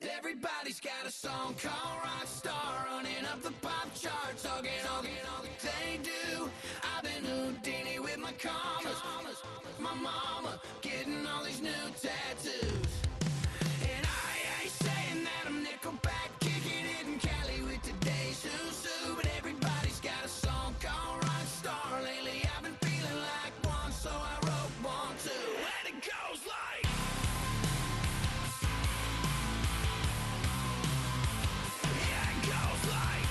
Everybody's got a song called Rockstar, running up the pop charts, they do. I've been Houdini with my commas, my mama getting all these new tattoos. And I ain't saying that I'm Nickelback, kicking it in Cali with today's who's who, but everybody's got a song called Rockstar. Lately I've been feeling like one, so I wrote one too. And it goes like, yeah, it goes like,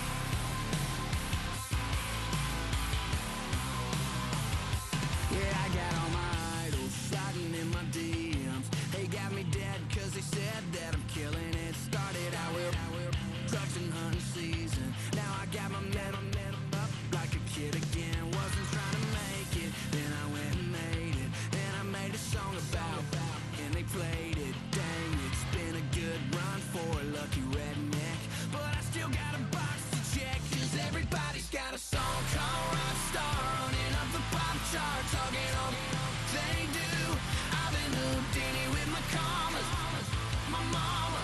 yeah, I got all my idols sliding in my DMs. They got me dead cause they said that I'm killing it. Started out with drugs and hunting season. Now I got my metal up like a kid again. Wasn't trying to make it, then I went and made it. Then I made a song about and they played it. Dang, it's been a good run for a lucky redneck, but I still got a box to check. Cause everybody's got a song called Rockstar, running up the pop charts, they do. I've been Houdini with my commas, my mama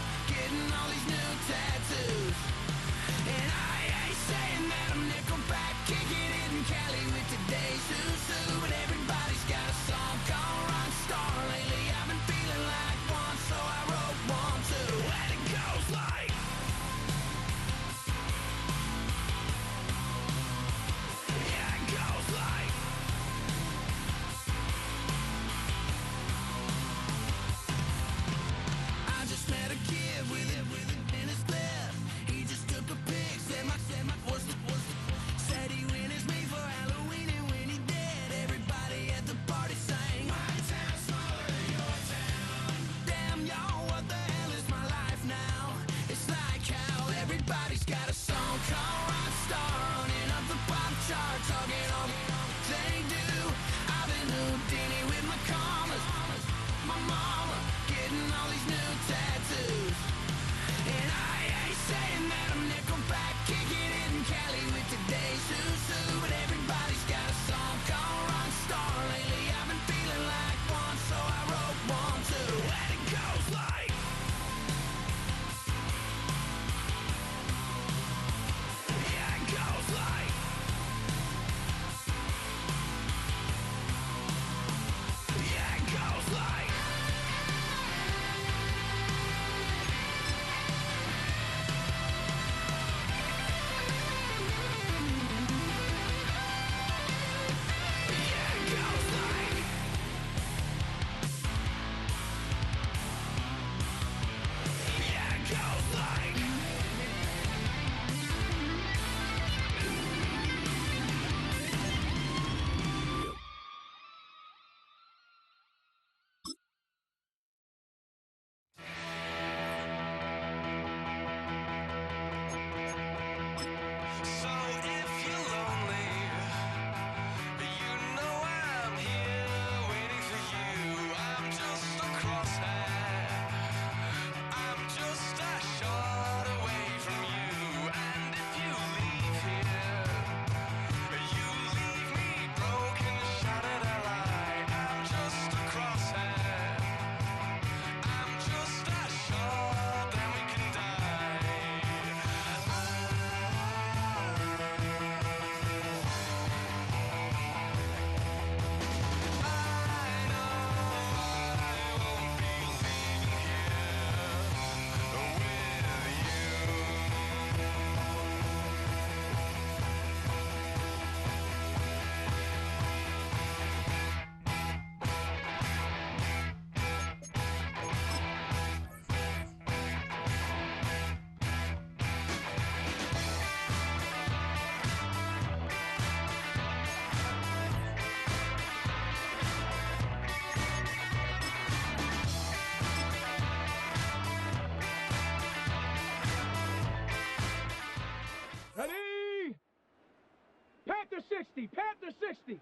60, Panther 60.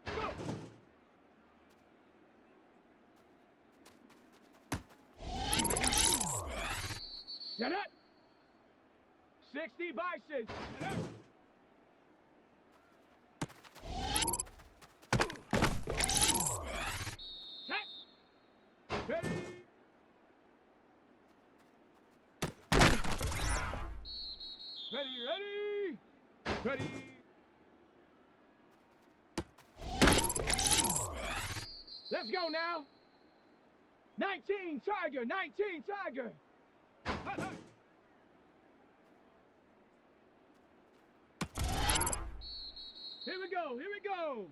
Go. Set up. 60 Bison. Set up. Set. Ready. Ready, ready. Ready. Let's go now. 19 Tiger, 19 Tiger. Here we go, here we go.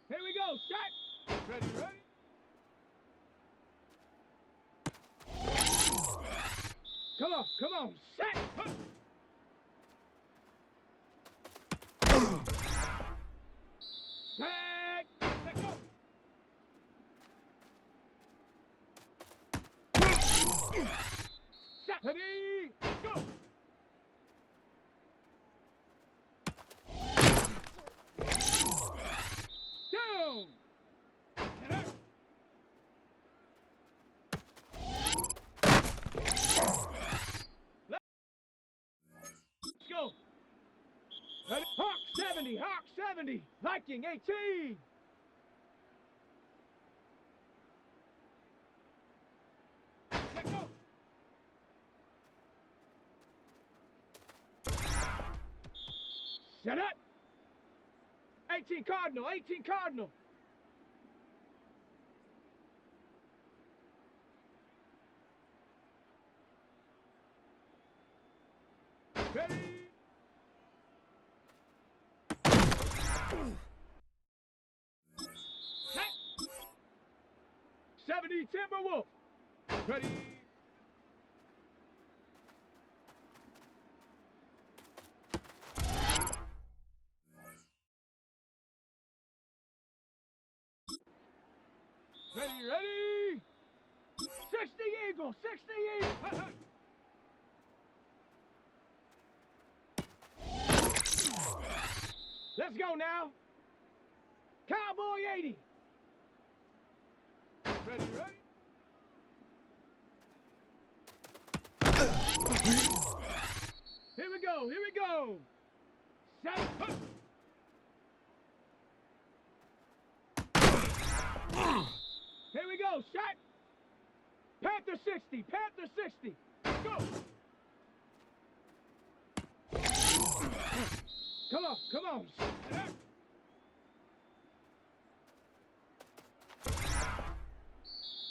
Here we go, set. Ready, ready. Come on, set. Set. Let go. Set. Ready, go. Down. Let's go. Ready. Hawk 70, Hawk 70. Viking 18. Let go. Set up. 18 Cardinal, 18 Cardinal. Ready. Set. 70 Timberwolf. Ready. Ready, ready. 60 Eagle, 60 Eagle. Let's go now. Cowboy 80. Ready, ready. Here we go, here we go. Set. Here we go, shot. Panther 60, Panther 60. Go. Come on, come on.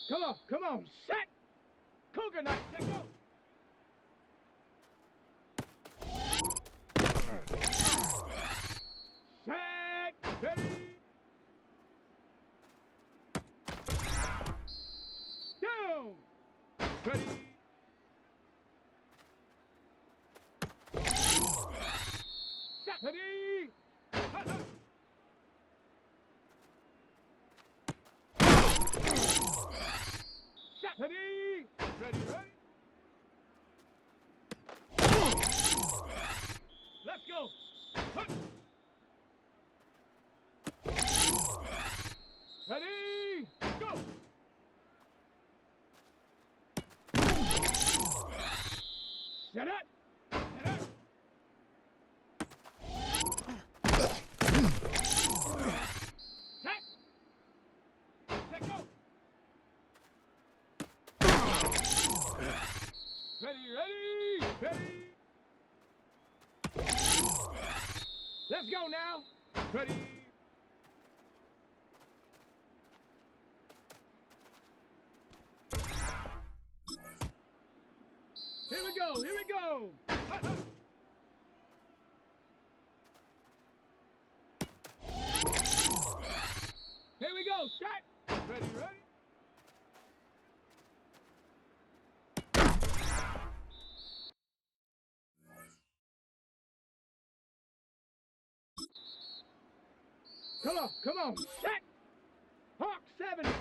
Come on, come on. Set. Cougar knife, let go. Set. Ready. Down. Ready. Set. Ready. Set. Ready. Ready, ready. Let's go. Ready. Go. Set up. Set up. Set. Let go. Ready, ready, ready. Let's go now. Ready. Here we go, here we go. Here we go, shot. Ready, ready. Come on, set. Hawk 7.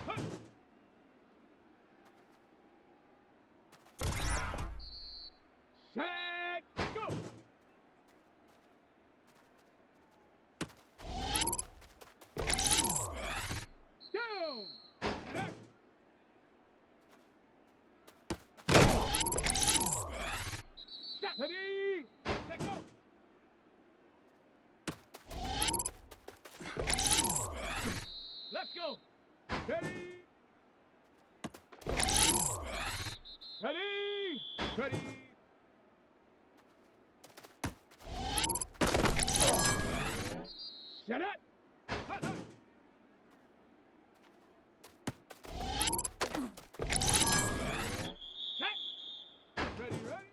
Ready? Let go. Let's go. Ready? Ready? Ready? Set it. Hut, hut. Set. Ready, ready?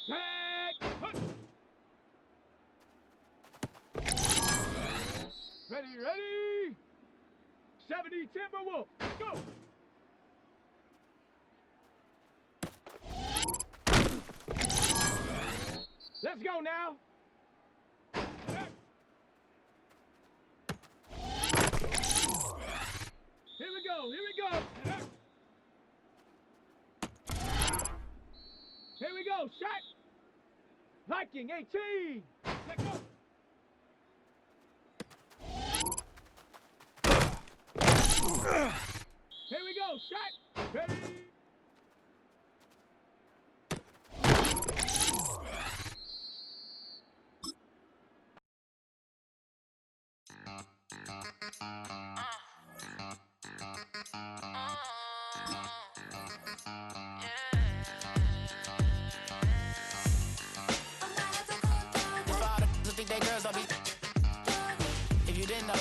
Set. Hut. Ready, ready? 70 Timberwolf. Go. Let's go now. Here we go. Here we go. Here we go. Shot. Viking 18. Let go. Here we go. Shot. Ready. Think they girls don't be. If you didn't know,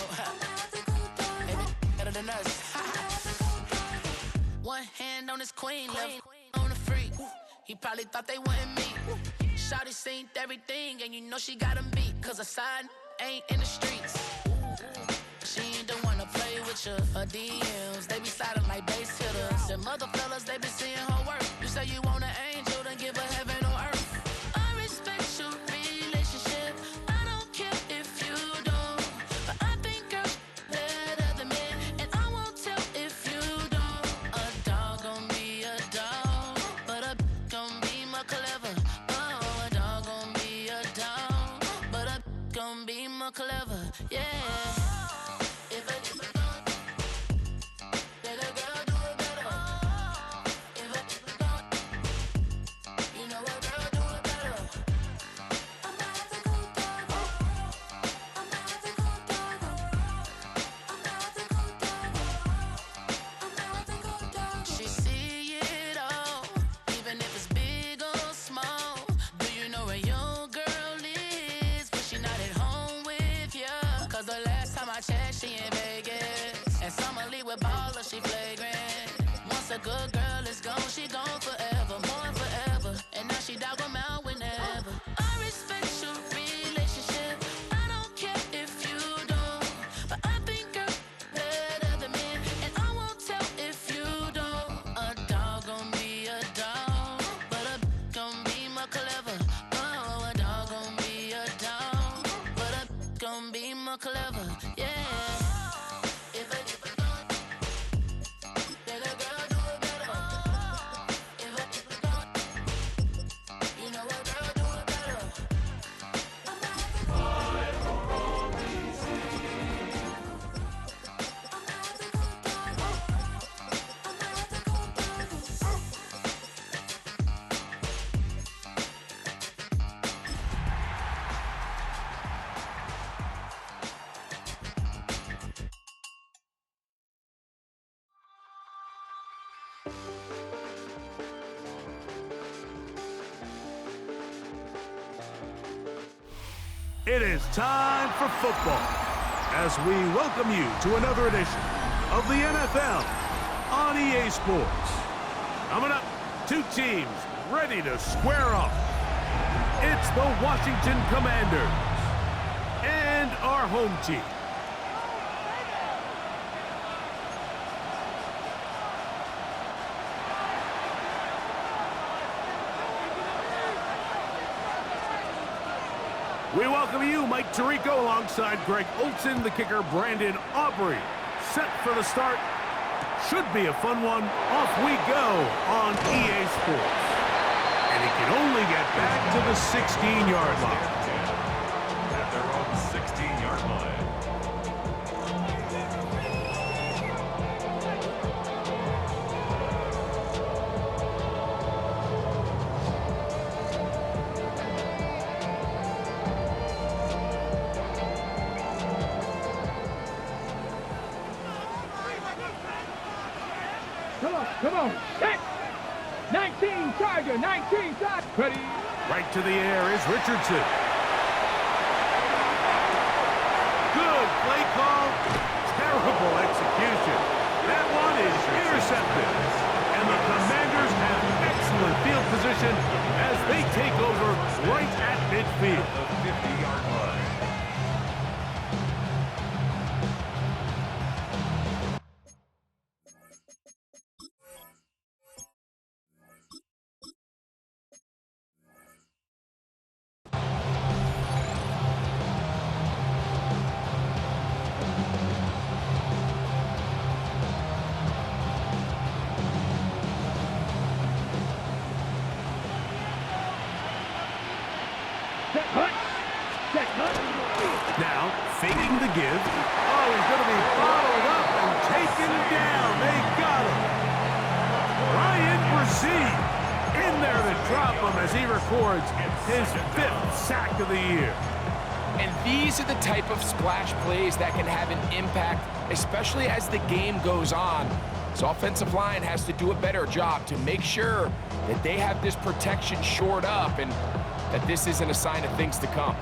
maybe better than us. One hand on his queen, left on the freak. He probably thought they wanted me. Shawty seen everything, and you know she got him beat. Cause her side ain't in the streets. She ain't the one to play with you. Her DMs, they be sliding like base hitters. And mother fellas, they be seeing her work. You say you want an angel, then give her heaven or earth. I respect your relationship. I don't care if you don't. But I think girls better than men. And I won't tell if you don't. A dog gon' be a dog, but a gon' be more clever. Oh, a dog gon' be a dog, but a gon' be more clever. Yeah. She in Vegas, and Summer Lee with baller, she flagrant. Once a good girl is gone, she gone forever, more forever. And now she dog 'em out whenever. I respect your relationship. I don't care if you don't, but I think girls better than men, and I won't tell if you don't. A dog gon' be a dog, but a gon' be more clever. Oh, a dog gon' be a dog, but a gon' be more clever. Yeah. It is time for football as we welcome you to another edition of the NFL on EA Sports. Coming up, two teams ready to square off. It's the Washington Commanders and our home team. We welcome you, Mike Tirico, alongside Greg Olson, the kicker, Brandon Aubrey. Set for the start. Should be a fun one. Off we go on EA Sports. And he can only get back to the 16-yard line. At their own 16-yard line. Come on, set. 19 Charger, 19 Charger. Ready. Right to the air is Richardson. Good play call. Terrible execution. That one is intercepted. And the Commanders have excellent field position as they take over right at midfield. The 50-yard line. Set hut. Set hut. Now, faking the give. Oh, he's going to be bottled up and taken down. They got him. Ryan Brzee in there to drop him as he records his 5th sack of the year. And these are the type of splash plays that can have an impact, especially as the game goes on. So offensive line has to do a better job to make sure that they have this protection shored up and that this isn't a sign of things to come.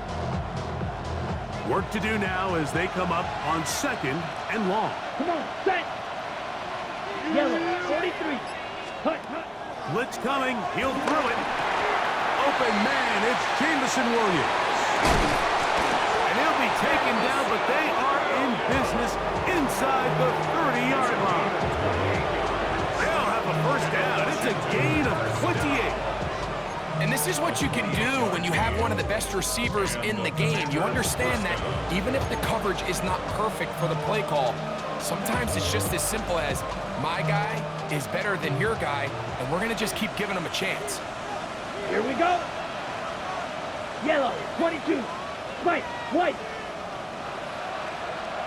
Work to do now as they come up on 2nd and long. Come on, set. Yellow, 43. Hut, hut. Blitz coming. He'll throw it. Open man. It's Jamison Williams. And he'll be taken down, but they are in business inside the 30-yard line. They'll have a first down. It's a gain of 28. And this is what you can do when you have one of the best receivers in the game. You understand that even if the coverage is not perfect for the play call, sometimes it's just as simple as my guy is better than your guy, and we're going to just keep giving him a chance. Here we go. Yellow, 22. White, white.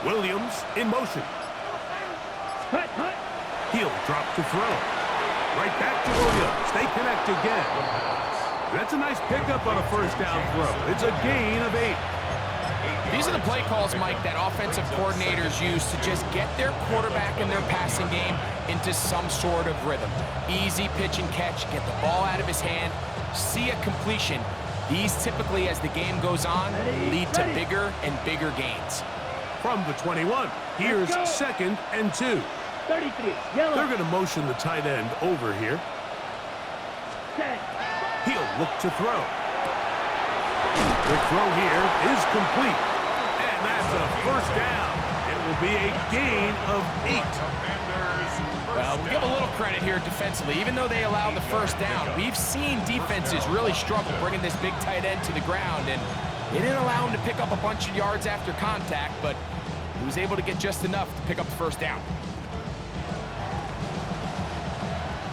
Williams in motion. Hut, hut. He'll drop to throw. Right back to Williams. They connect again. That's a nice pickup on a first down throw. It's a gain of 8. These are the play calls, Mike, that offensive coordinators use to just get their quarterback and their passing game into some sort of rhythm. Easy pitch and catch, get the ball out of his hand, see a completion. These typically, as the game goes on, lead to bigger and bigger gains. From the 21, here's 2nd and 2. 33. Yellow. They're going to motion the tight end over here. Set. He'll look to throw. The throw here is complete. And that's a first down. It will be a gain of 8. Well, we'll give a little credit here defensively. Even though they allowed the first down, we've seen defenses really struggle bringing this big tight end to the ground, and they didn't allow him to pick up a bunch of yards after contact, but he was able to get just enough to pick up the first down.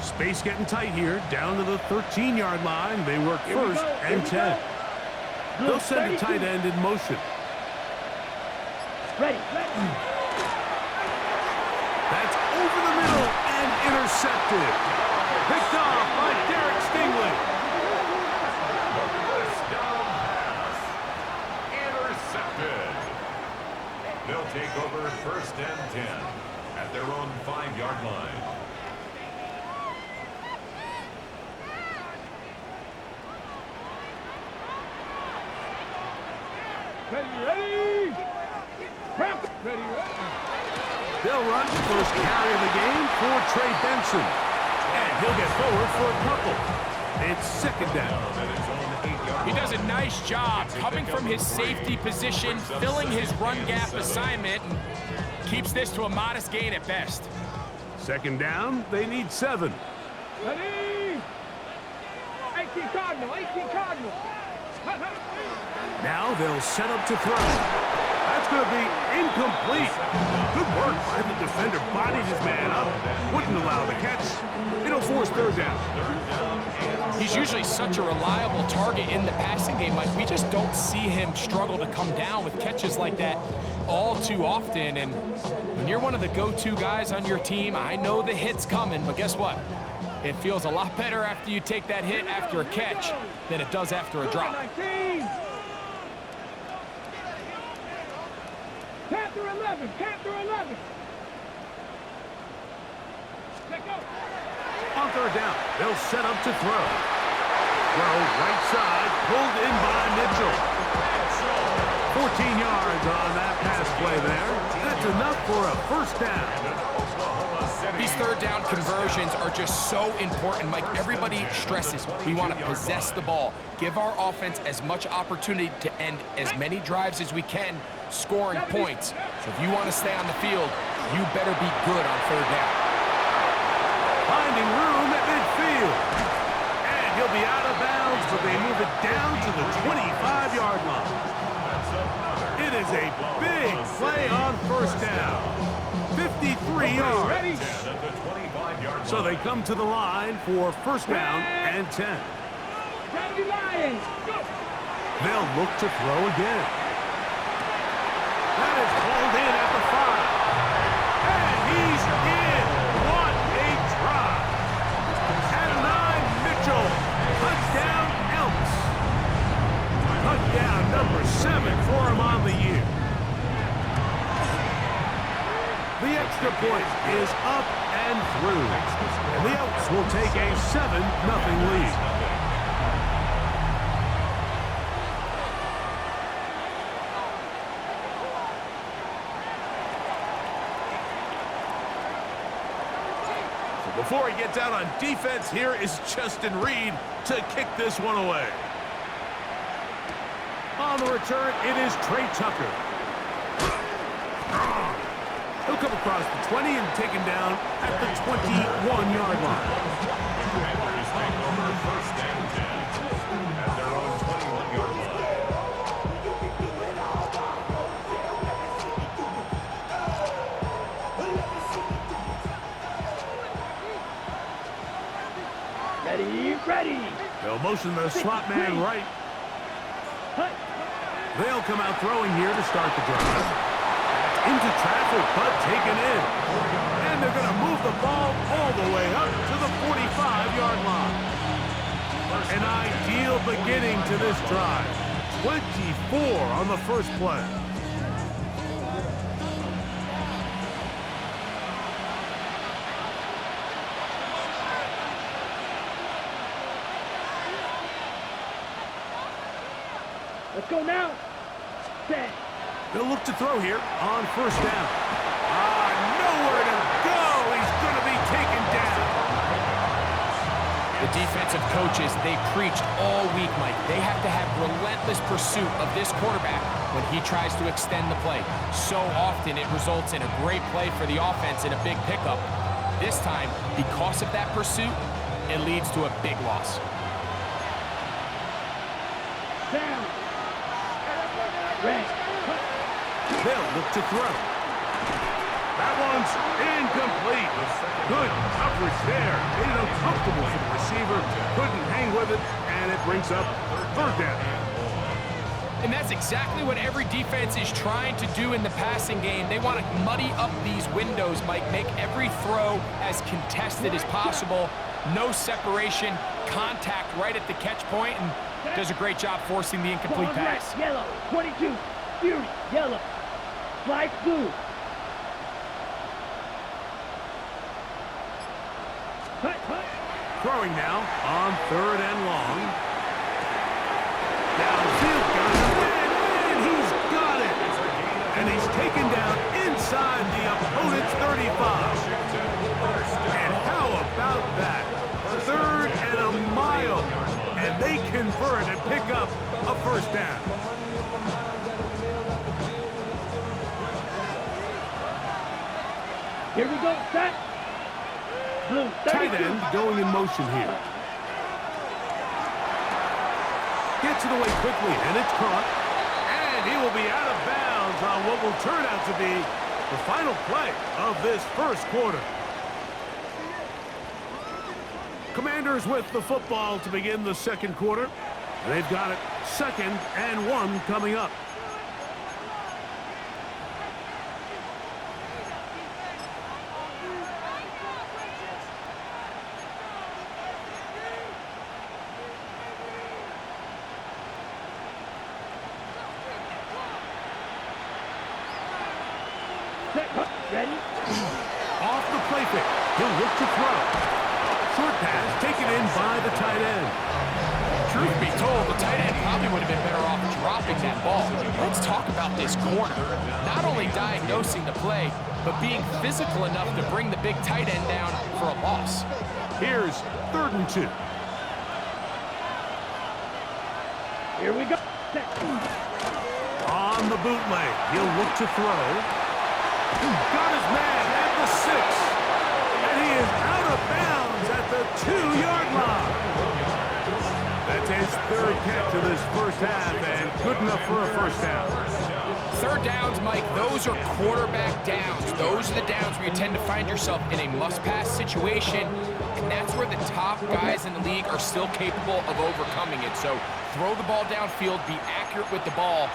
Space getting tight here, down to the 13-yard line. They work first and 10. They'll send the tight end in motion. Ready. That's over the middle and intercepted. Picked off by Derek Stingley. Touchdown pass. Intercepted. They'll take over 1st and 10 at their own 5-yard line. Ready. Ready. They'll run the first carry of the game for Trey Benson. And he'll get forward for a couple. It's 2nd down. He does a nice job coming from his safety position, filling his run gap assignment, and keeps this to a modest gain at best. 2nd down, they need 7. Ready. 18 Cardinal. 18 Cardinal. Now they'll set up to throw. That's going to be incomplete. Good work by the defender. Bodied his man up. Wouldn't allow the catch. It'll force 3rd down. He's usually such a reliable target in the passing game, Mike. We just don't see him struggle to come down with catches like that all too often. And when you're one of the go-to guys on your team, I know the hit's coming, but guess what? It feels a lot better after you take that hit after a catch than it does after a drop. 19. Panther 11. Panther 11. Let go. third down. They'll set up to throw. Throw right side, pulled in by Mitchell. 14 yards on that pass play there. That's enough for a first down. These third down conversions are just so important, Mike. Everybody stresses we want to possess the ball, give our offense as much opportunity to end as many drives as we can, scoring points. So if you want to stay on the field, you better be good on third down. Finding room at midfield. And he'll be out of bounds, but they move it down to the 25-yard line. It is a big play on first down. 53 yards. So they come to the line for first down and 10. They'll look to throw again. That is hauled in at the 5. And he's in. What a drive. At 9, Mitchell. Touchdown, Elks. Touchdown number 7 for him on the year. The extra point is up and through. And the Elks will take a 7-0 lead. So before he gets out on defense, here is Justin Reed to kick this one away. On the return, it is Trey Tucker. He'll come across the 20 and taken down at the 21-yard line. Commanders take over first and 10 at their own 21-yard line. Ready. They'll motion the slot man right. They'll come out throwing here to start the drive. Into traffic, but taken in. And they're going to move the ball all the way up to the 45-yard line. An ideal beginning to this drive. 24 on the first play. Let's go now. Set. They'll look to throw here on first down. Nowhere to go. He's going to be taken down. The defensive coaches, they preached all week, Mike. They have to have relentless pursuit of this quarterback when he tries to extend the play. So often it results in a great play for the offense and a big pickup. This time, because of that pursuit, it leads to a big loss. Down. Red. They'll look to throw. That one's incomplete. Good coverage there. Made it uncomfortable for the receiver. Couldn't hang with it, and it brings up third down. And that's exactly what every defense is trying to do in the passing game. They want to muddy up these windows, Mike, make every throw as contested as possible. No separation, contact right at the catch point, and does a great job forcing the incomplete pass. Yellow. 22. Fury. Yellow. Flag blue. Throwing now on third and long. Downfield, and he's got it. And he's taken down inside the opponent's 35. And how about that? Third and a mile. And they convert and pick up a first down. Here we go. Set. Blue. Tight end going in motion here. Gets it away quickly, and it's caught. And he will be out of bounds on what will turn out to be the final play of this first quarter. Commanders with the football to begin the second quarter. They've got it 2nd and 1 coming up. Ready? Off the play fake. He'll look to throw. Short pass taken in by the tight end. Truth be told, the tight end probably would have been better off dropping that ball. Let's talk about this corner. Not only diagnosing the play, but being physical enough to bring the big tight end down for a loss. Here's 3rd and 2. Here we go. On the bootleg, he'll look to throw. Got his man at the 6. And he is out of bounds at the 2-yard line. That's his 3rd catch of this first half and good enough for a first down. 3rd downs, Mike, those are quarterback downs. Those are the downs where you tend to find yourself in a must-pass situation, and that's where the top guys in the league are still capable of overcoming it. So throw the ball downfield, be accurate with the ball.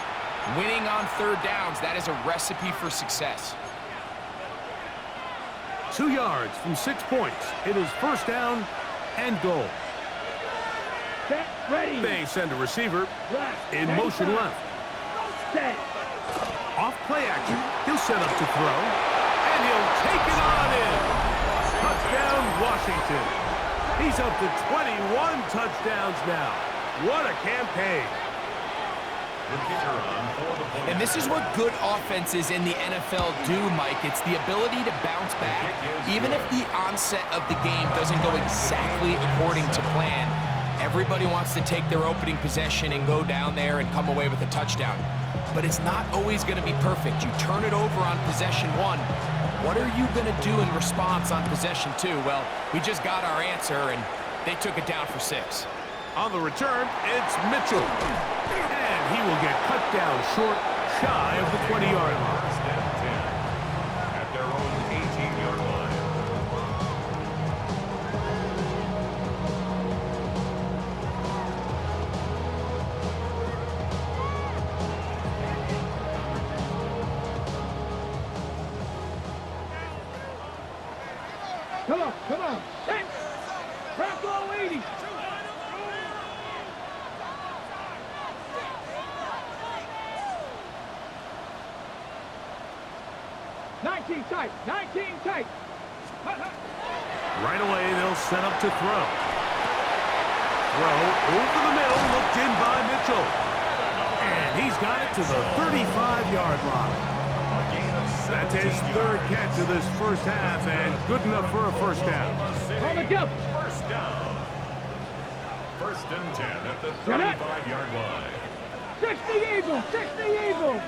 Winning on 3rd downs, that is a recipe for success. 2 yards from 6 points. It is first down and goal. Set, ready. They send a receiver Left. in motion left. Set. Off play action. He'll set up to throw. And he'll take it on in. Touchdown, Washington. He's up to 21 touchdowns now. What a campaign. And this is what good offenses in the NFL do, Mike. It's the ability to bounce back. Even if the onset of the game doesn't go exactly according to plan, everybody wants to take their opening possession and go down there and come away with a touchdown. But it's not always going to be perfect. You turn it over on possession 1. What are you going to do in response on possession 2? Well, we just got our answer, and they took it down for 6. On the return, it's Mitchell. And he will get cut down short, shy of the 20-yard line. First and 10 at their own 18-yard line. Come on, come on. Set. Front low 80. Tight, 19 tight. Right away, they'll set up to throw. Throw over the middle, looked in by Mitchell. And he's got it to the 35-yard line. That's his 3rd catch of this first half and good enough for a first down. On the go. First down. 1st and 10 at the 35-yard line. 60 Eagle, 60 Eagle.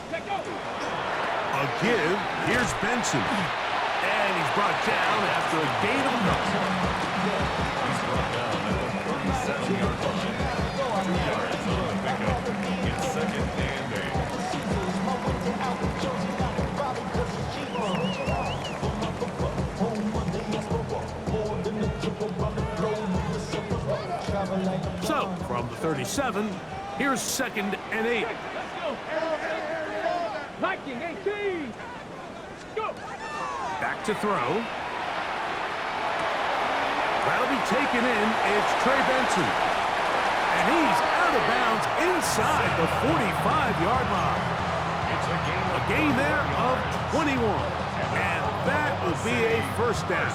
A give. Here's Benson. And he's brought down after a gain of a couple. He's brought down at the 37-yard line. 2 yards on the pickup. It's 2nd and 8. So, from the 37, here's 2nd and 8. Lightning 18. Go. Back to throw. That'll be taken in. It's Trey Benson. And he's out of bounds inside the 45-yard line. It's A gain there of 21. And that will be a first down.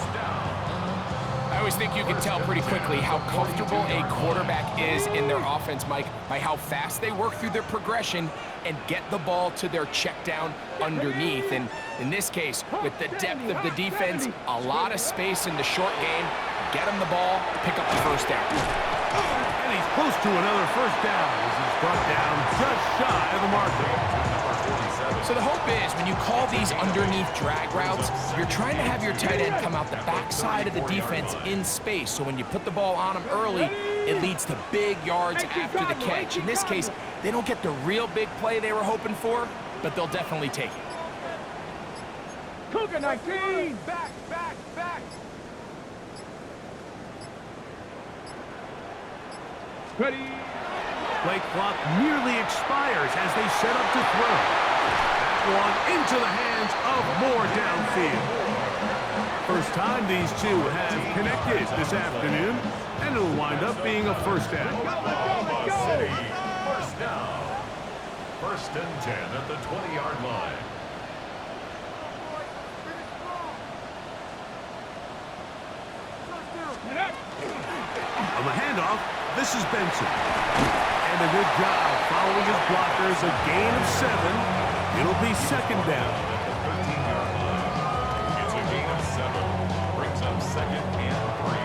I always think you can tell pretty quickly how comfortable a quarterback is in their offense, Mike, by how fast they work through their progression and get the ball to their check down underneath. And in this case, with the depth of the defense, a lot of space in the short game, get them the ball, pick up the first down. And he's close to another first down as he's brought down just shy of the marker. So the hope is when you call these underneath drag routes, you're trying to have your tight end come out the backside of the defense in space. So when you put the ball on them early, it leads to big yards after the catch. In this case, they don't get the real big play they were hoping for, but they'll definitely take it. Cougar 19. Back. Ready. Play clock nearly expires as they set up to throw. That one into the hands of Moore downfield. First time these two have connected this afternoon, and it'll wind up being a first down. Oklahoma City, first down. 1st and 10 at the 20-yard line. On the handoff, this is Benson. And a good job following his blockers, a gain of 7. It'll be second down. At the 13-yard line. It's a gain of 7. Brings up second and 3.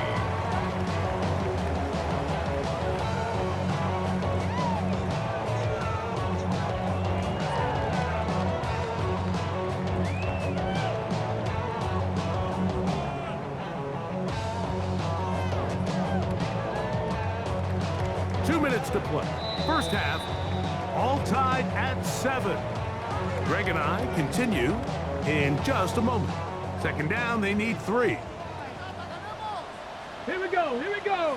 2 minutes to play. First half, all tied at 7. Greg and I continue in just a moment. Second down, they need 3. Here we go. Here we go.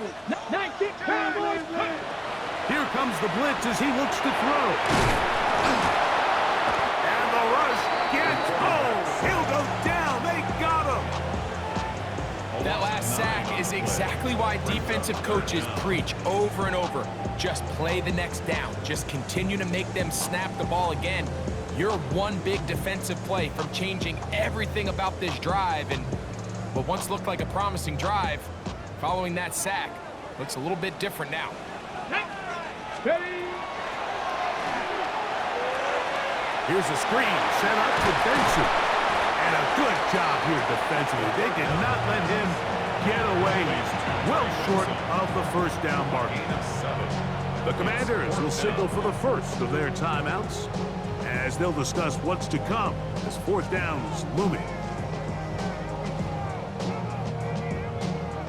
19 Cowboys. Here comes the blitz as he looks to throw. And the rush gets home. He'll go down. They got him. That last sack is exactly why defensive coaches preach over and over. Just play the next down. Just continue to make them snap the ball again. You're one big defensive play from changing everything about this drive. And what once looked like a promising drive, following that sack, looks a little bit different now. Ready. Here's a screen set up to Benson. And a good job here defensively. They did not let him get away. He's well short of the first down marker. Gain of 7. The Commanders will signal for the first of their timeouts as they'll discuss what's to come as fourth down is looming.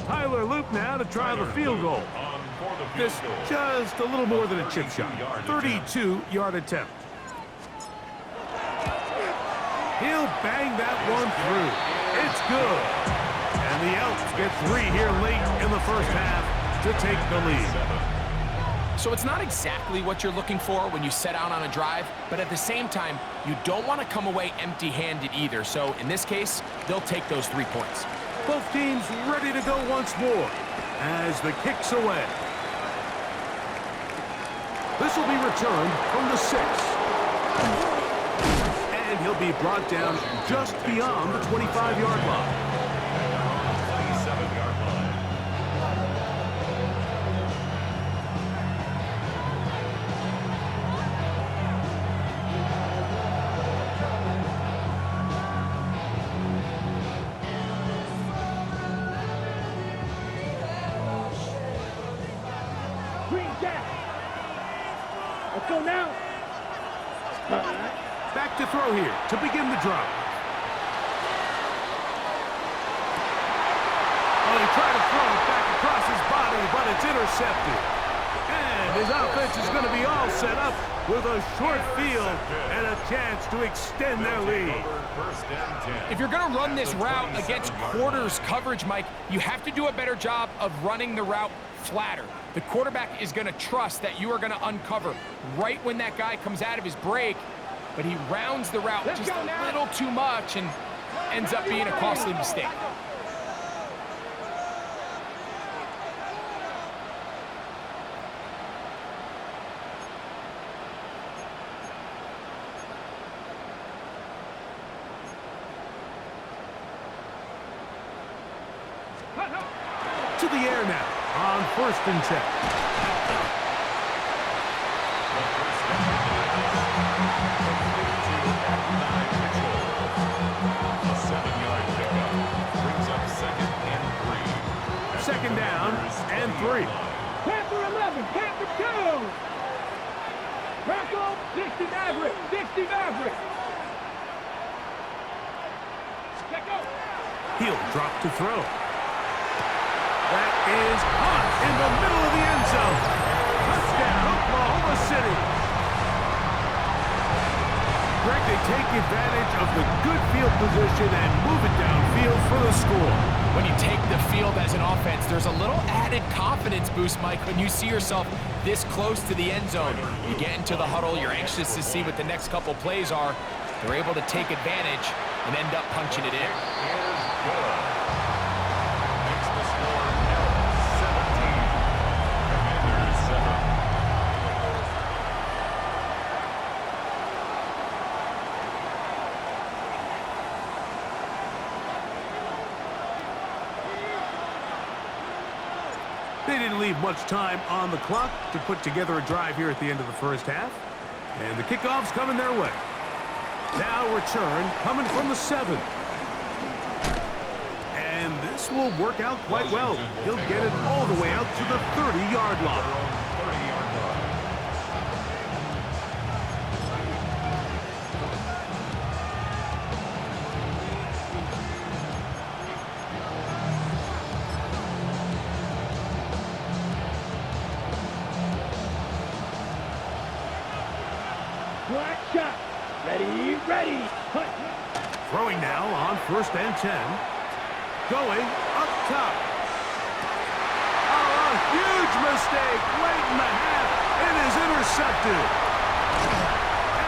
Tyler Luke now to try the field goal. This just a little more than a chip shot. 32-yard attempt. He'll bang that one through. It's good. And the Elks get 3 here late in the first half to take the lead. So it's not exactly what you're looking for when you set out on a drive, but at the same time, you don't want to come away empty-handed either. So in this case, they'll take those 3 points. Both teams ready to go once more as the kick's away. This will be returned from the 6. And he'll be brought down just beyond the 25-yard line. 27-yard line. Green jack. Let's go now. All right. Back to throw here to begin the drive. Oh, he tried to throw it back across his body, but it's intercepted. And his offense is going to be all set up with a short field and a chance to extend their lead. First and 10. If you're going to run this route against quarters coverage, Mike, you have to do a better job of running the route flatter. The quarterback is going to trust that you are going to uncover right when that guy comes out of his break, but he rounds the route just a little too much and ends up being a costly mistake. To the air now on 1st and 10. Second down and 3. Panther 11, Panther 2. Bronco, 60 Maverick, 60 Maverick. Check out. He'll drop to throw. That is caught in the middle of the end zone. Touchdown, Oklahoma City. Greg, they take advantage of the good field position and move it downfield for the score. When you take the field as an offense, there's a little added confidence boost, Mike, when you see yourself this close to the end zone. You get into the huddle, you're anxious to see what the next couple plays are. They're able to take advantage and end up punching it in. Makes the score now 17. Commanders 7. They didn't leave much time on the clock to put together a drive here at the end of the first half. And the kickoff's coming their way. Now return coming from the 7. And this will work out quite well. He'll get it all the way out to the 30-yard line. 30-yard line. Black shot. Ready, ready. Hut. Throwing now on 1st and 10. Going up top. Oh, a huge mistake late in the half. It is intercepted.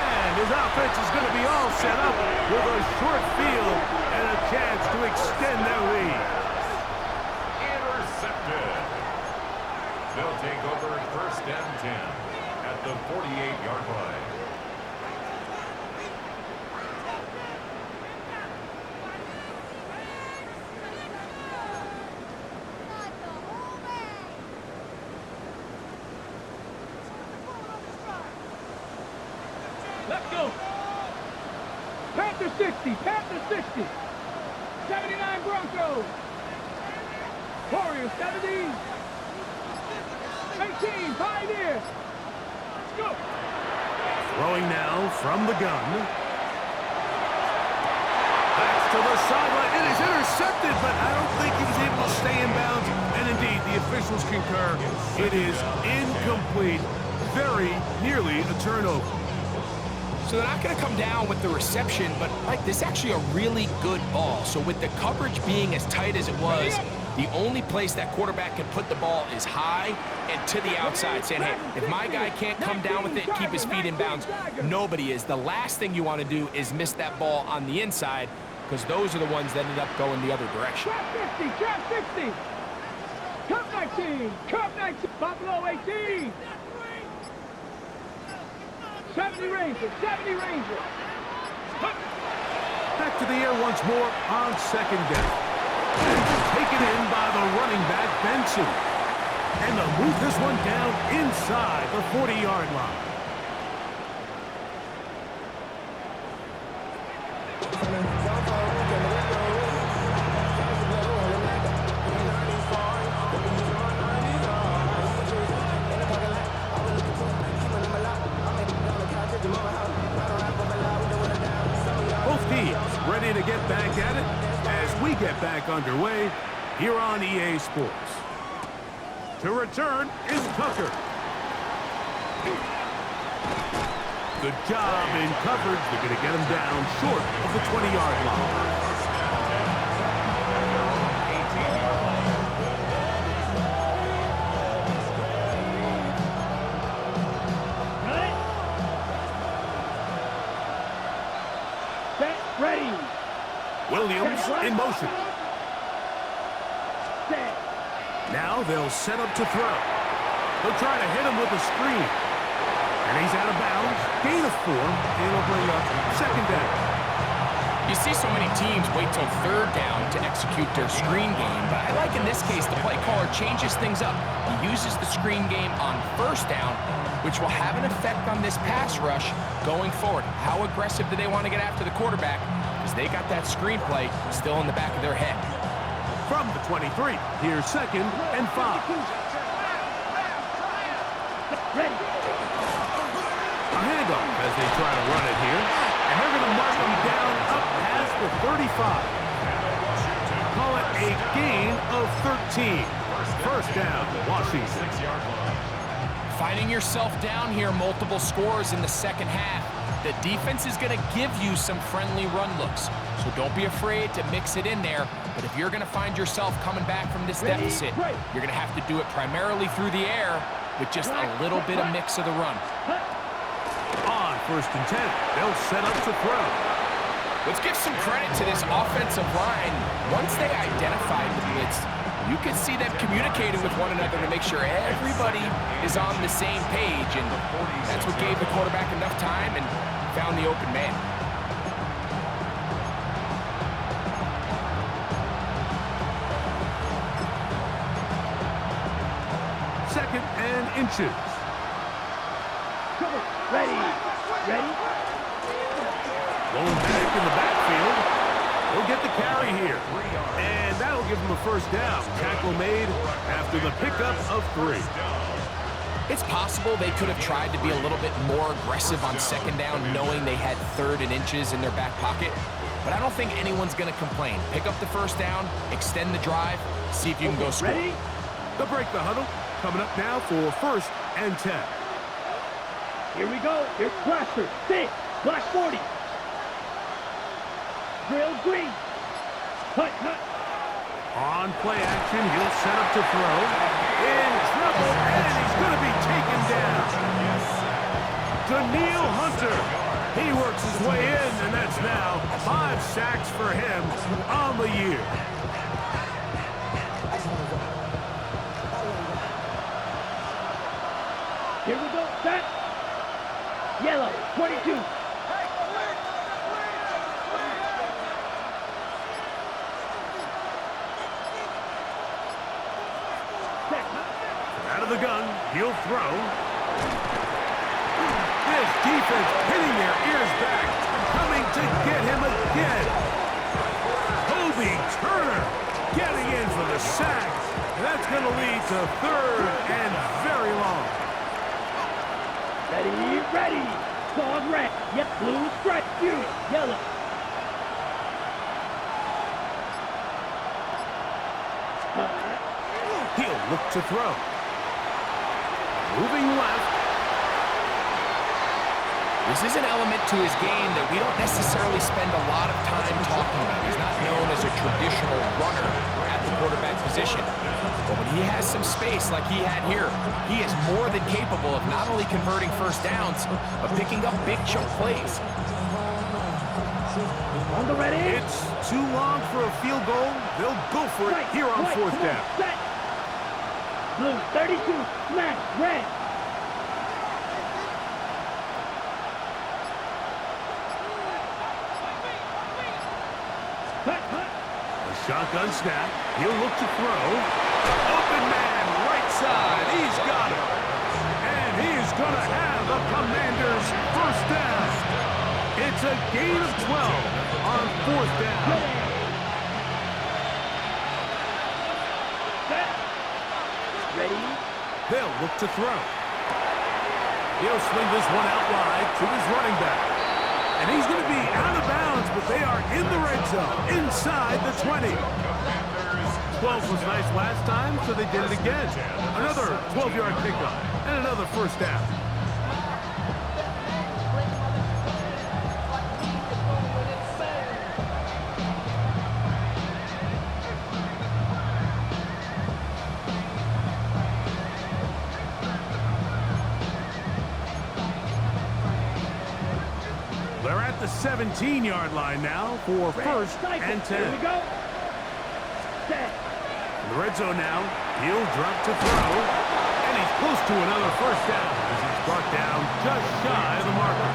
And his offense is going to be all set up with a short field and a chance to extend their lead. Intercepted. They'll take over 1st and 10 at the 48-yard line. Let's go. Panther 60. Panther 60. 79 Broncos. Warriors 70. 18 Pioneers. Let's go. Throwing now from the gun. That's to the sideline. It is intercepted, but I don't think he was able to stay in bounds. And indeed, the officials concur. It is incomplete. Very nearly a turnover. So they're not going to come down with the reception, but Mike, this is actually a really good ball. So with the coverage being as tight as it was, the only place that quarterback can put the ball is high and to the outside, saying, hey, if my guy can't come down with it, keep his feet in bounds, nobody is. The last thing you want to do is miss that ball on the inside, because those are the ones that ended up going the other direction. Trap 50. Trap 60. Cup 19. Cup 19. Buffalo 18. 70 Rangers. 70 Rangers. Back to the air once more on 2nd down. Taken in by the running back, Benson. And they'll move this one down inside the 40-yard line. Both teams ready to get back at it as we get back underway here on EA Sports. To return is Tucker. Good job in coverage. They're going to get him down short of the 20-yard line. Set. Ready. Williams in motion. Set. Now they'll set up to throw. They'll try to hit him with a screen. And he's out of bounds. Gain of 4. It'll bring up 2nd down. You see so many teams wait till 3rd down to execute their screen game, but I like in this case the play caller changes things up. He uses the screen game on 1st down, which will have an effect on this pass rush going forward. How aggressive do they want to get after the quarterback? Because they got that screen play still in the back of their head. From the 23, here's 2nd and 5. Ready. A handoff as they try to run it here. And they're going to mark him down up past the 35. Call it a gain of 13. 1st down, Washington. 6-yard line. Finding yourself down here, multiple scores in the 2nd half. The defense is going to give you some friendly run looks. So don't be afraid to mix it in there. But if you're going to find yourself coming back from this deficit, you're going to have to do it primarily through the air with just a little bit of mix of the run. On 1st and 10, they'll set up to throw. Let's give some credit to this offensive line. Once they identified the blitz, you could see them communicating with one another to make sure everybody is on the same page, and that's what gave the quarterback enough time and found the open man. 2nd and inches. Cover. Ready. Ready. Going back in the backfield. He'll get the carry here. And that'll give him a first down. Tackle made after the pickup of 3. It's possible they could have tried to be a little bit more aggressive on 2nd down, knowing they had 3rd and inches in their back pocket. But I don't think anyone's going to complain. Pick up the first down, extend the drive, see if you can go score. Ready? They'll break the huddle. Coming up now for 1st and 10. Here we go. Here's Blaster. 6. Black 40. Drill green. Cut, cut. On play action, he'll set up to throw. In trouble, and he's going to be taken down. Daniil Hunter. He works his way in, and that's now 5 sacks for him on the year. Here we go. Set. Yellow. 22. Out of the gun, he'll throw. This defense pinning their ears back, coming to get him again. Kobe Turner getting in for the sack. And that's going to lead to 3rd and very long. Ready, ready. Dog red. Yep, blue stripe. You. Yellow. He'll look to throw. Moving left. This is an element to his game that we don't necessarily spend a lot of time talking about. He's not known as a traditional runner at the quarterback position. But when he has some space like he had here, he is more than capable of not only converting first downs, but picking up big chunk plays. On the ready. It's too long for a field goal. They'll go for it here on 4th down. Set. Blue 32. Smash. Red. Cut, cut. A shotgun snap. He'll look to throw. Open man, right side. He's got it. And he's going to have the Commanders' first down. It's a gain of 12 on 4th down. Set. Ready. They'll look to throw. He'll swing this one out wide to his running back. And he's going to be out of bounds, but they are in the red zone, inside the 20. 12 was nice last time, so they did it again. Another 12-yard pickup and another first down. They're at the 17-yard line now for 1st and 10. Here we go. Set. In the red zone now, he'll drop to throw, and he's close to another first down as he's brought down just shy of the marker.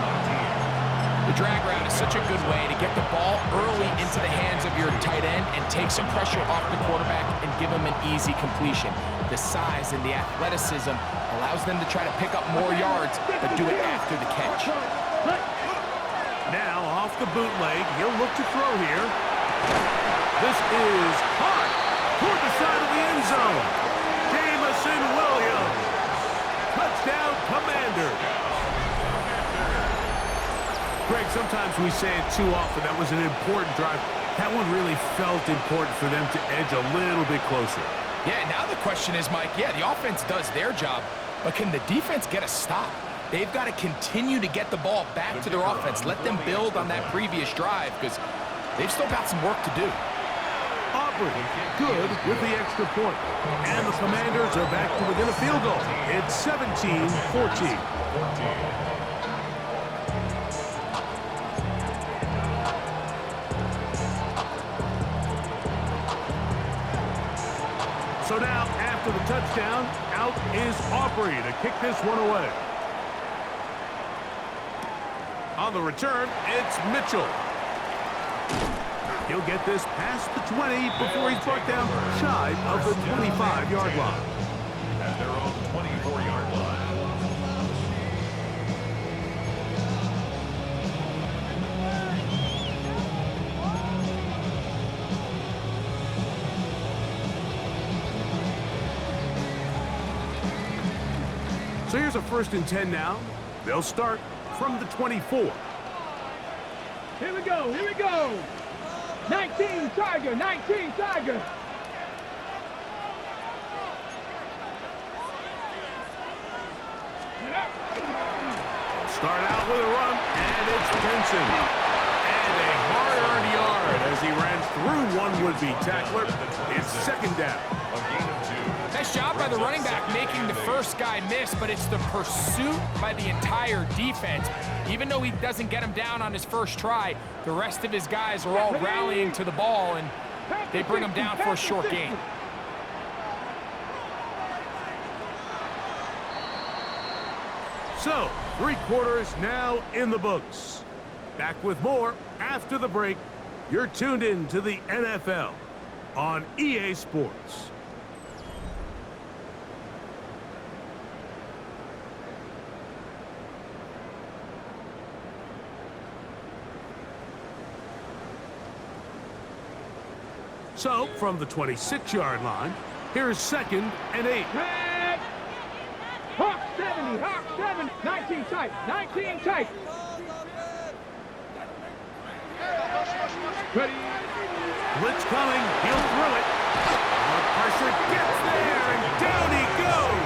The drag route is such a good way to get the ball early into the hands of your tight end and take some pressure off the quarterback and give him an easy completion. The size and the athleticism allows them to try to pick up more yards, but do it after the catch. Now off the bootleg, he'll look to throw here. This is hot toward the side of the end zone. Jamison Williams. Touchdown, Commander. Greg, sometimes we say it too often. That was an important drive. That one really felt important for them to edge a little bit closer. Yeah, now the question is, Mike, yeah, the offense does their job, but can the defense get a stop? They've got to continue to get the ball back to their offense. Let them build on that previous drive because they've still got some work to do. Aubrey, good with the extra point. And the Commanders are back to within a field goal. It's 17-14. So now, after the touchdown, out is Aubrey to kick this one away. On the return, it's Mitchell. He'll get this past the 20 before he's brought down shy of the 25-yard line. At their own So here's a 1st and 10 now. They'll start from the 24. Here we go, here we go. 19 Tiger, 19 Tiger. Start out with a run, and it's Benson. And a hard-earned yard as he ran through one would-be tackler. It's 2nd down. A gain of 2. Nice job by the running back making the first guy miss, but it's the pursuit by the entire defense. Even though he doesn't get him down on his first try, the rest of his guys are all rallying to the ball, and they bring him down for a short gain. So, 3 quarters now in the books. Back with more after the break. You're tuned in to the NFL on EA Sports. So, from the 26-yard line, here's 2nd and 8. Tag. Hawk 70, Hawk 70. 19 tight, 19 tight. Ready. Blitz coming, he'll throw it. The pressure gets there, and down he goes.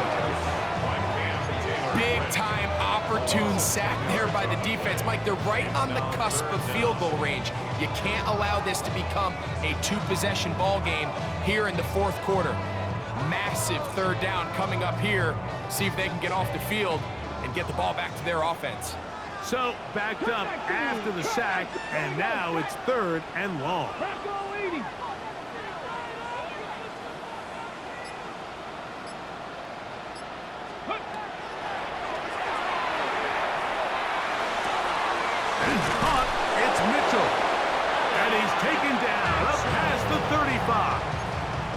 Big time opportune sack there by the defense. Mike, they're right on the cusp of field goal range. You can't allow this to become a 2-possession ball game here in the 4th quarter. Massive 3rd down coming up here. See if they can get off the field and get the ball back to their offense. So, backed up after the sack, and now it's 3rd and long. Bronco 80. And caught, it's Mitchell. And he's taken down up past the 35.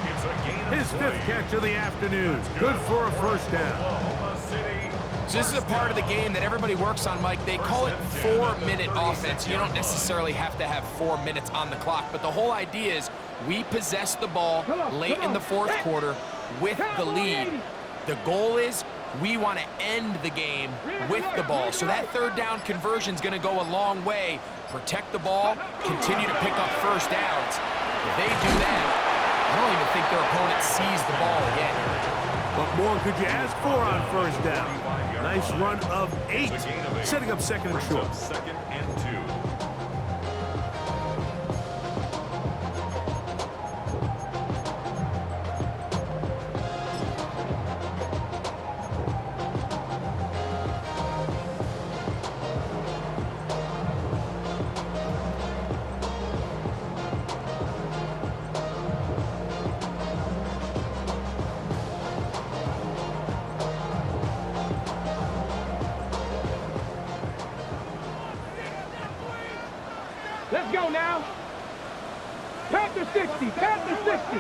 It's a gain of His 5th catch of the afternoon. Good for a 1st down. Oklahoma City. So this is a part of the game that everybody works on, Mike. They call it 4-minute offense. You don't necessarily have to have 4 minutes on the clock, but the whole idea is we possess the ball late in the 4th quarter with the lead. The goal is we want to end the game with the ball. So that 3rd down conversion is going to go a long way. Protect the ball, continue to pick up 1st downs. If they do that, I don't even think their opponent sees the ball again. What more could you ask for on 1st down? Nice run of 8, setting up 2nd and short. 2nd and 2. Let's go now. Panther 60, Panther 60.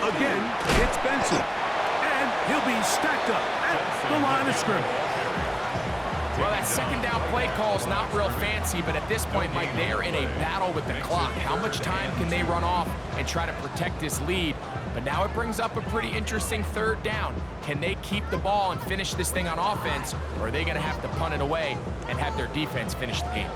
Again, it's Benson. And he'll be stacked up at the line of scrimmage. Well, that 2nd down play call is not real fancy, but at this point, Mike, they're in a battle with the clock. How much time can they run off and try to protect this lead? But now it brings up a pretty interesting 3rd down. Can they keep the ball and finish this thing on offense, or are they going to have to punt it away and have their defense finish the game?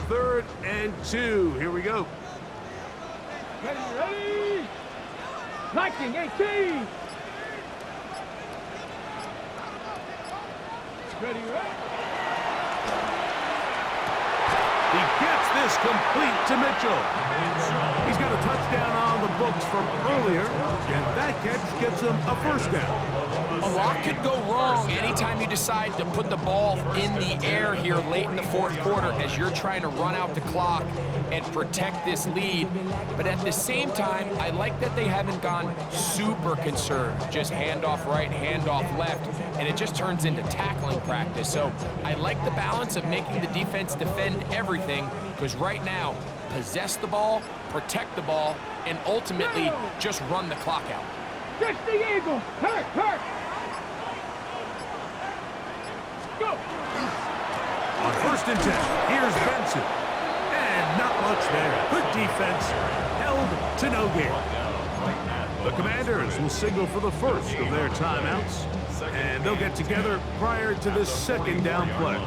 Third and 2. Here we go. Ready, ready. 19, 18. Ready, ready. He gets this complete to Mitchell. He's got a touchdown on the books from earlier, and that catch gets him a 1st down. A lot could go wrong anytime you decide to put the ball in the air here late in the fourth quarter as you're trying to run out the clock and protect this lead. But at the same time, I like that they haven't gone super conserved, just handoff right, handoff left, and it just turns into tackling practice. So I like the balance of making the defense defend everything, because right now, possess the ball, protect the ball, and ultimately just run the clock out. 60 Eagles. Hurt, hurt. Go. On 1st and 10, here's Benson. And not much there. Good defense. Held to no gain. The Commanders will signal for the first of their timeouts, and they'll get together prior to this 2nd down play.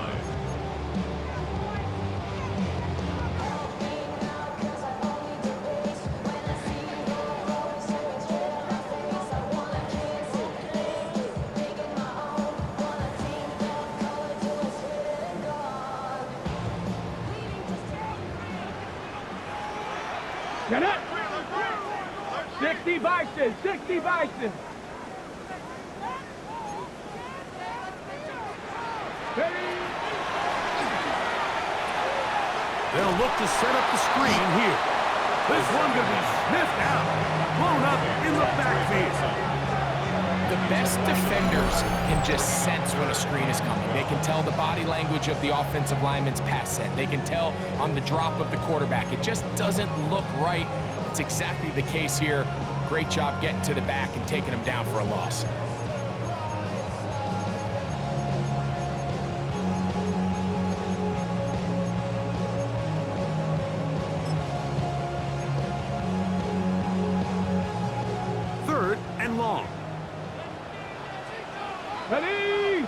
Get up. 60 Bison, 60 Bison. They'll look to set up the screen here. This one going to be sniffed out, blown up in the backfield. The best defenders can just sense when a screen is coming. They can tell the body language of the offensive lineman's pass set. They can tell on the drop of the quarterback. It just doesn't look right. It's exactly the case here. Great job getting to the back and taking him down for a loss. Third and long. Ready?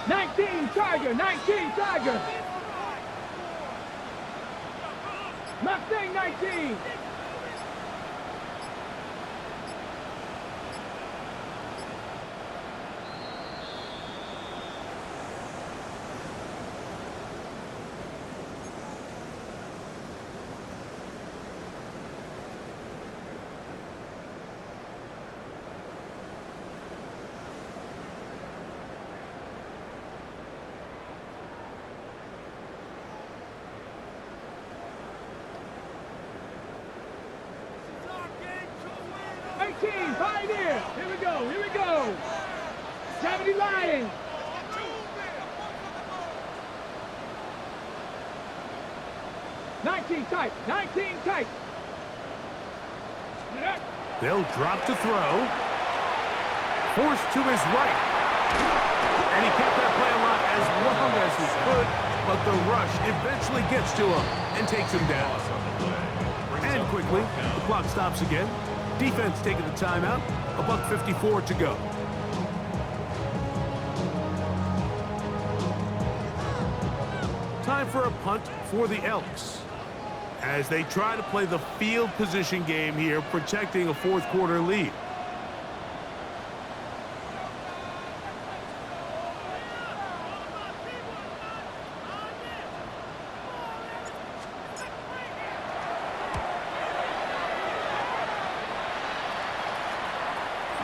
19 Tiger, 19 Tiger. Mustang 19. Pioneer! Here we go, here we go! 70 Lions! Nineteen tight, 19 tight! They'll drop to throw. Forced to his right. And he kept that play alive as long as he could, but the rush eventually gets to him and takes him down. And quickly, the clock stops again. Defense taking the timeout. $1:54 to go. Time for a punt for the Elks, as they try to play the field position game here, protecting a fourth quarter lead.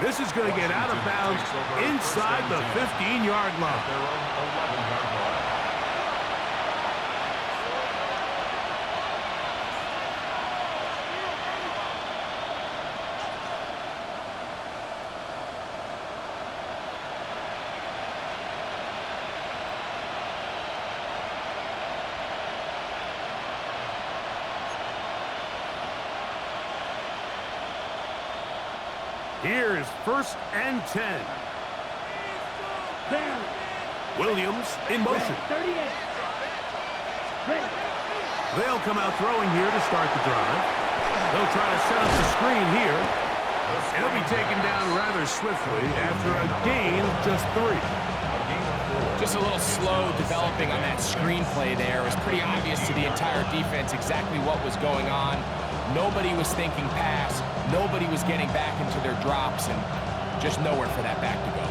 This is going to get out of bounds inside the 15-yard line. Here's 1st and 10. Williams in motion. 38. They'll come out throwing here to start the drive. They'll try to set up the screen here. And he'll be taken down rather swiftly after a gain of just 3. Just a little slow developing on that screenplay there. It was pretty obvious to the entire defense exactly what was going on. Nobody was thinking pass. Nobody was getting back into their drops, and just nowhere for that back to go.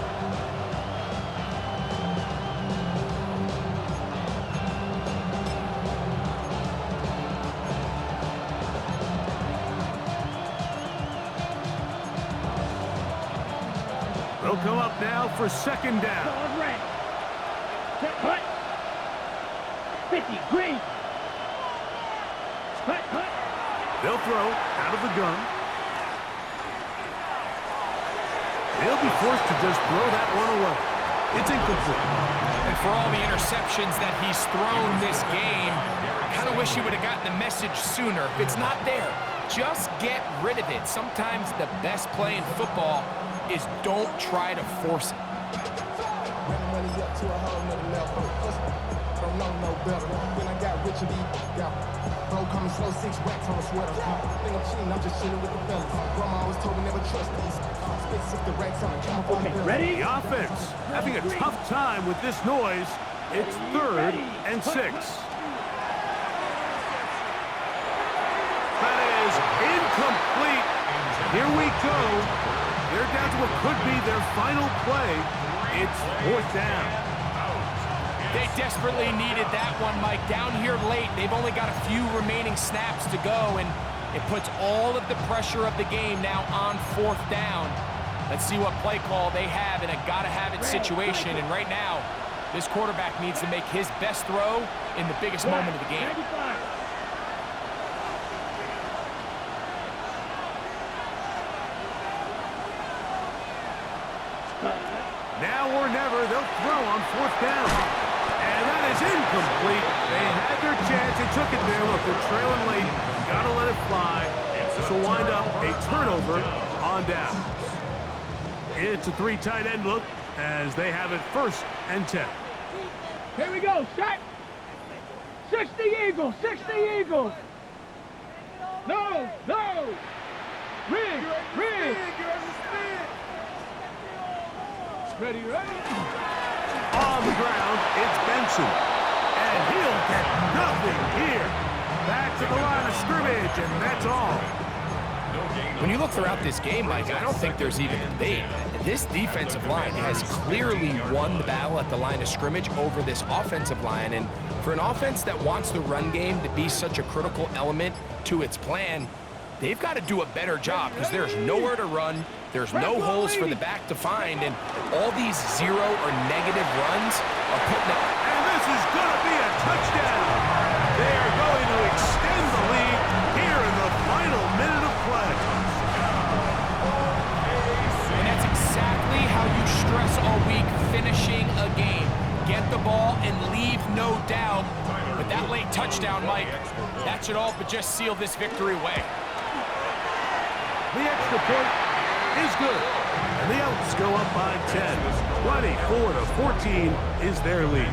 They'll now for second down. Ball red. Set, hut. 50, green. Hut, hut. They'll throw out of the gun. They'll be forced to just throw that one away. It's incomplete. And for all the interceptions that he's thrown this game, I kind of wish he would have gotten the message sooner. If it's not there, just get rid of it. Sometimes the best play in football is don't try to force it. Okay, ready? The offense having a tough time with this noise. It's 3rd and 6. That is incomplete. Here we go. They're down to what could be their final play. It's 4th down. They desperately needed that one, Mike. Down here late, they've only got a few remaining snaps to go, and it puts all of the pressure of the game now on 4th down. Let's see what play call they have in a gotta-have-it situation, and right now, this quarterback needs to make his best throw in the biggest moment of the game. 95. Now or never, they'll throw on 4th down. And that is incomplete. They had their chance. They took it there. Look, they're trailing late. Gotta let it fly. This will wind up a turnover on downs. It's a 3 tight end look as they have it 1st and 10. Here we go, set. 60 Eagles, 60 Eagles. No, no. Rig, rig. Ready, ready. On the ground, it's Benson. And he'll get nothing here. Back to the line of scrimmage, and that's all. When you look throughout this game, Mike, I don't think there's even a debate. This defensive line has clearly won the battle at the line of scrimmage over this offensive line. And for an offense that wants the run game to be such a critical element to its plan, they've got to do a better job because there's nowhere to run. There's no holes for the back to find. And all these 0 or negative runs are putting it. And this is going to be a touchdown. They are going to extend the lead here in the final minute of play. And that's exactly how you stress all week finishing a game. Get the ball and leave no doubt. But that late touchdown, Mike, that should all but just seal this victory away. The extra point is good. And the Elks go up by 10. 24-14 is their lead.